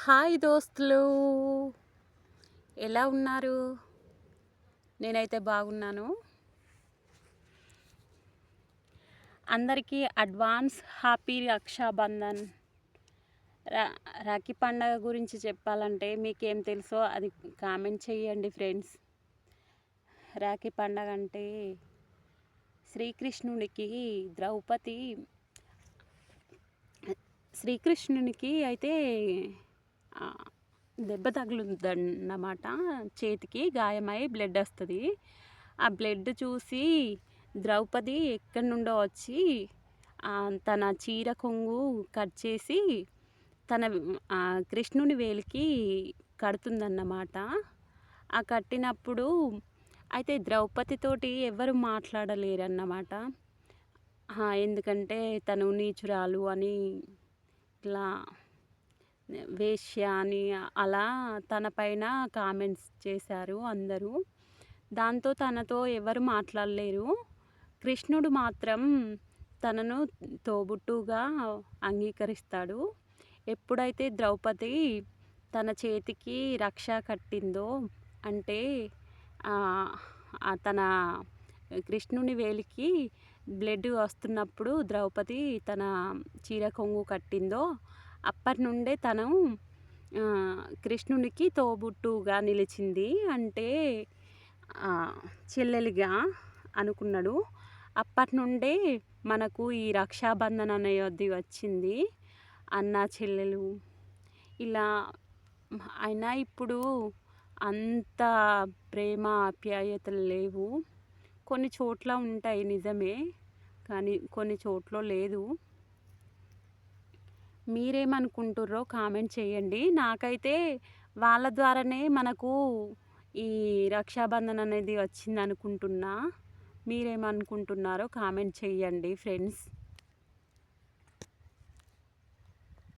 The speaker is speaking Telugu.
హాయ్ దోస్తులు, ఎలా ఉన్నారు? నేనైతే బాగున్నాను. అందరికీ అడ్వాన్స్ హ్యాపీ రక్షాబంధన్. రా రాఖీ పండగ గురించి చెప్పాలంటే మీకేం తెలుసో అది కామెంట్ చేయండి ఫ్రెండ్స్. రాఖీ పండగ అంటే శ్రీకృష్ణుడికి ద్రౌపది శ్రీకృష్ణునికి అయితే దెబ్బ తగులుద్దన్నమాట. చేతికి గాయమై బ్లడ్ వస్తుంది. ఆ బ్లడ్ చూసి ద్రౌపది ఎక్కడి నుండో వచ్చి తన చీర కొంగు కట్ చేసి తన కృష్ణుని వేలికి కడుతుందన్నమాట. ఆ కట్టినప్పుడు అయితే ద్రౌపదితోటి ఎవరు మాట్లాడలేరన్నమాట. ఎందుకంటే తను నీచురాలు అని, ఇట్లా వేశ్య అని అలా తన పైన కామెంట్స్ చేశారు అందరూ. దాంతో తనతో ఎవరు మాట్లాడలేరు. కృష్ణుడు మాత్రం తనను తోబుట్టుగా అంగీకరిస్తాడు. ఎప్పుడైతే ద్రౌపది తన చేతికి రక్ష కట్టిందో, అంటే తన కృష్ణుని వేలికి బ్లడ్ వస్తున్నప్పుడు ద్రౌపది తన చీర కొంగు కట్టిందో, అప్పటి నుండే తను కృష్ణునికి తోబుట్టుగా నిలిచింది. అంటే చెల్లెలిగా అనుకున్నాడు. అప్పటి నుండే మనకు ఈ రక్షాబంధన్ అనేది వచ్చింది. అన్న చెల్లెలు ఇలా. అయినా ఇప్పుడు అంత ప్రేమ ఆప్యాయతలు లేవు. కొన్ని చోట్ల ఉంటాయి నిజమే, కానీ కొన్ని చోట్ల లేదు. మీరేమనుకుంటుర్రో కామెంట్ చేయండి. నాకైతే వాళ్ళ ద్వారానే మనకు ఈ రక్షాబంధన్ అనేది వచ్చింది అనుకుంటున్నా. మీరేమనుకుంటున్నారో కామెంట్ చేయండి ఫ్రెండ్స్.